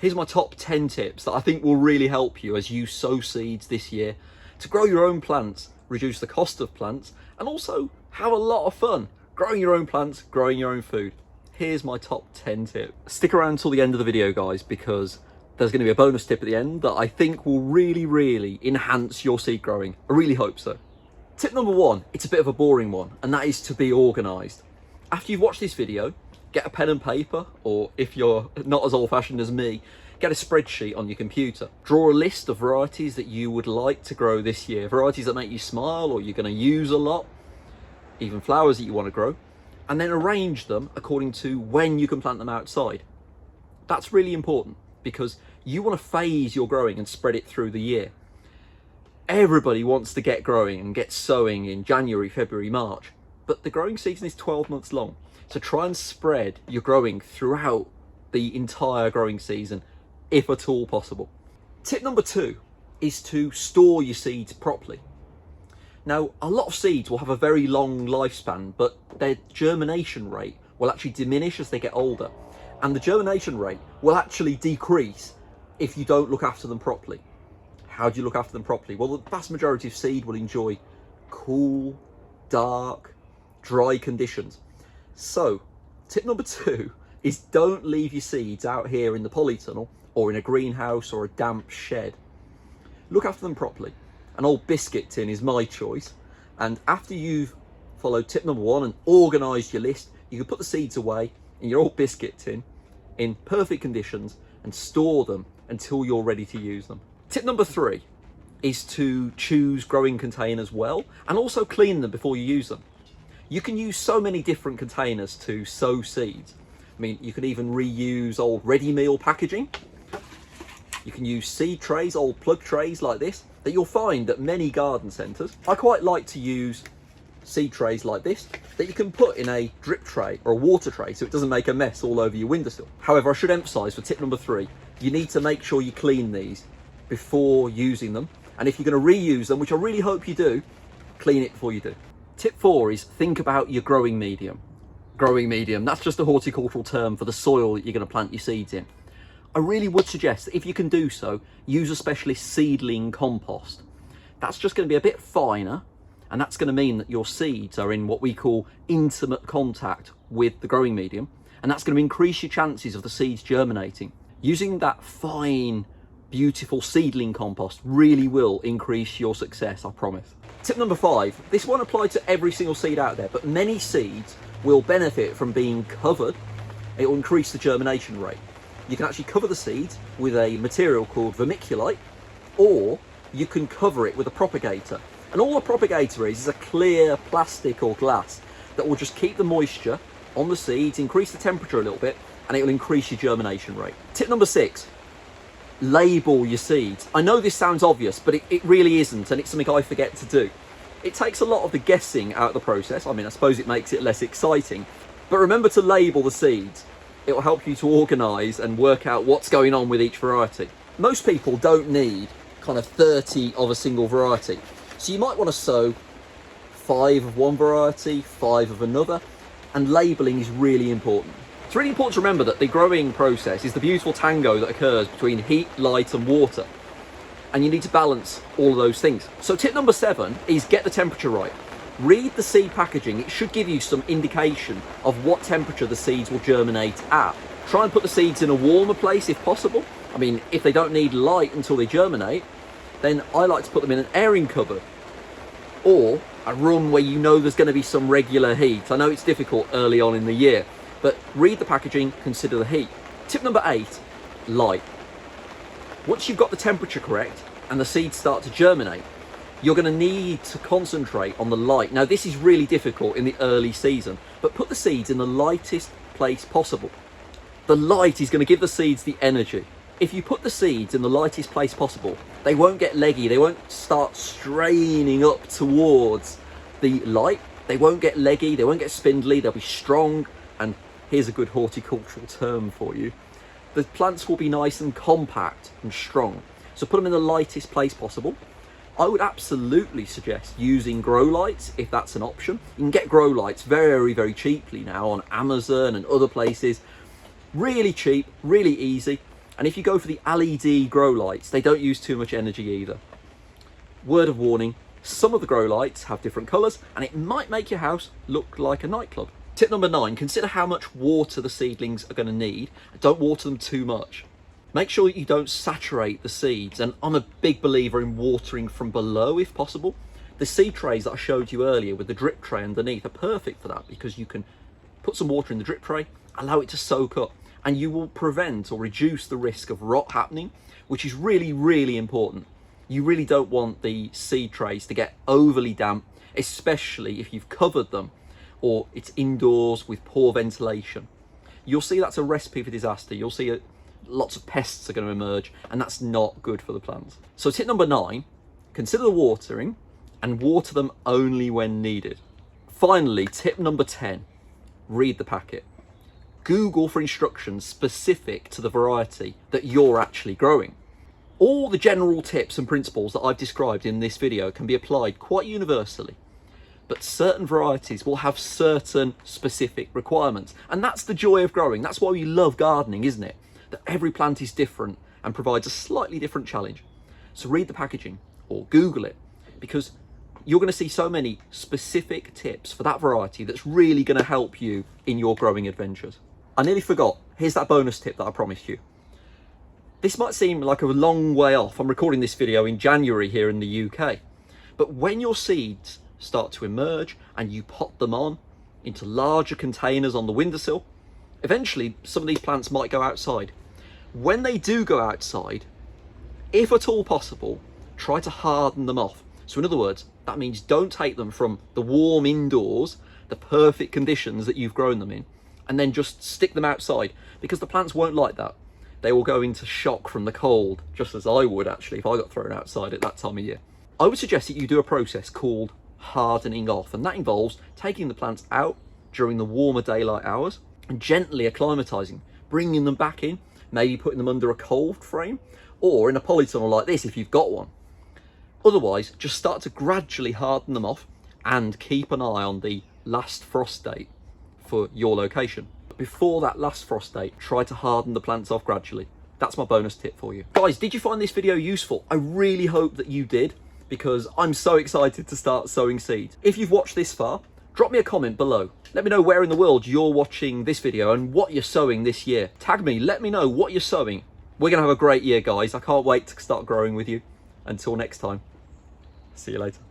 Here's my top 10 tips that I think will really help you as you sow seeds this year to grow your own plants, reduce the cost of plants, and also have a lot of fun growing your own plants, growing your own food. Here's my top 10 tips. Stick around till the end of the video, guys, because there's going to be a bonus tip at the end that I think will really enhance your seed growing. I really hope so. Tip number 1, it's a bit of a boring one, and that is to be organised. After you've watched this video, get a pen and paper, or if you're not as old-fashioned as me, get a spreadsheet on your computer. Draw a list of varieties that you would like to grow this year, varieties that make you smile or you're going to use a lot, even flowers that you want to grow, and then arrange them according to when you can plant them outside. That's really important because you want to phase your growing and spread it through the year. Everybody wants to get growing and get sowing in January, February, March, but the growing season is 12 months long. So try and spread your growing throughout the entire growing season, if at all possible. Tip number 2 is to store your seeds properly. Now, a lot of seeds will have a very long lifespan, but their germination rate will actually diminish as they get older. And the germination rate will actually decrease if you don't look after them properly. How do you look after them properly? Well, the vast majority of seed will enjoy cool, dark, dry conditions. So, tip number 2 is don't leave your seeds out here in the polytunnel or in a greenhouse or a damp shed. Look after them properly. An old biscuit tin is my choice. And after you've followed tip number 1 and organised your list, you can put the seeds away in your old biscuit tin in perfect conditions and store them until you're ready to use them. Tip number 3 is to choose growing containers well and also clean them before you use them. You can use so many different containers to sow seeds. I mean, you can even reuse old ready meal packaging. You can use seed trays, old plug trays like this, that you'll find at many garden centres. I quite like to use seed trays like this, that you can put in a drip tray or a water tray so it doesn't make a mess all over your windowsill. However, I should emphasise for tip number 3, you need to make sure you clean these before using them. And if you're going to reuse them, which I really hope you do, clean it before you do. Tip 4 is think about your growing medium. Growing medium, that's just a horticultural term for the soil that you're going to plant your seeds in. I really would suggest that if you can do so, use a specialist seedling compost. That's just going to be a bit finer, and that's going to mean that your seeds are in what we call intimate contact with the growing medium, and that's going to increase your chances of the seeds germinating. Using that fine, beautiful seedling compost really will increase your success, I promise. Tip number 5, this won't apply to every single seed out there, but many seeds will benefit from being covered. It will increase the germination rate. You can actually cover the seeds with a material called vermiculite, or you can cover it with a propagator. And all a propagator is a clear plastic or glass that will just keep the moisture on the seeds, increase the temperature a little bit, and it will increase your germination rate. Tip number 6, label your seeds. I know this sounds obvious, but it really isn't, and it's something I forget to do. It takes a lot of the guessing out of the process. I mean, I suppose it makes it less exciting, but remember to label the seeds. It will help you to organise and work out what's going on with each variety. Most people don't need kind of 30 of a single variety. So you might want to sow 5 of one variety, 5 of another, and labelling is really important. It's really important to remember that the growing process is the beautiful tango that occurs between heat, light and water. And you need to balance all of those things. So tip number 7 is get the temperature right. Read the seed packaging. It should give you some indication of what temperature the seeds will germinate at. Try and put the seeds in a warmer place if possible. I mean, if they don't need light until they germinate, then I like to put them in an airing cupboard or a room where you know there's going to be some regular heat. I know it's difficult early on in the year, but read the packaging, consider the heat. Tip number 8, light. Once you've got the temperature correct and the seeds start to germinate, you're going to need to concentrate on the light. Now, this is really difficult in the early season, but put the seeds in the lightest place possible. The light is going to give the seeds the energy. If you put the seeds in the lightest place possible, they won't get leggy. They won't start straining up towards the light. They won't get leggy. They won't get spindly. They'll be strong. And here's a good horticultural term for you. The plants will be nice and compact and strong. So put them in the lightest place possible. I would absolutely suggest using grow lights if that's an option. You can get grow lights very, very cheaply now on Amazon and other places. Really cheap, really easy. And if you go for the LED grow lights, they don't use too much energy either. Word of warning, some of the grow lights have different colours and it might make your house look like a nightclub. Tip number 9, consider how much water the seedlings are going to need. Don't water them too much. Make sure that you don't saturate the seeds, and I'm a big believer in watering from below if possible. The seed trays that I showed you earlier with the drip tray underneath are perfect for that, because you can put some water in the drip tray, allow it to soak up, and you will prevent or reduce the risk of rot happening, which is really, really important. You really don't want the seed trays to get overly damp, especially if you've covered them or it's indoors with poor ventilation. You'll see that's a recipe for disaster. You'll see lots of pests are going to emerge, and that's not good for the plants. So tip number 9, consider the watering and water them only when needed. Finally, tip number 10, read the packet. Google for instructions specific to the variety that you're actually growing. All the general tips and principles that I've described in this video can be applied quite universally, but certain varieties will have certain specific requirements. And that's the joy of growing. That's why we love gardening, isn't it? That every plant is different and provides a slightly different challenge. So read the packaging or Google it, because you're going to see so many specific tips for that variety that's really going to help you in your growing adventures. I nearly forgot. Here's that bonus tip that I promised you. This might seem like a long way off. I'm recording this video in January here in the UK. But when your seeds start to emerge and you pot them on into larger containers on the windowsill, eventually some of these plants might go outside. When they do go outside, if at all possible, try to harden them off. So in other words, that means don't take them from the warm indoors, the perfect conditions that you've grown them in, and then just stick them outside, because the plants won't like that. They will go into shock from the cold, just as I would actually if I got thrown outside at that time of year. I would suggest that you do a process called hardening off, and that involves taking the plants out during the warmer daylight hours and gently acclimatizing, bringing them back in, maybe putting them under a cold frame or in a polytunnel like this if you've got one. Otherwise, just start to gradually harden them off and keep an eye on the last frost date for your location. Before that last frost date, try to harden the plants off gradually. That's my bonus tip for you. Guys, did you find this video useful? I really hope that you did, because I'm so excited to start sowing seeds. If you've watched this far, drop me a comment below. Let me know where in the world you're watching this video and what you're sowing this year. Tag me, let me know what you're sowing. We're gonna have a great year, guys. I can't wait to start growing with you. Until next time, see you later.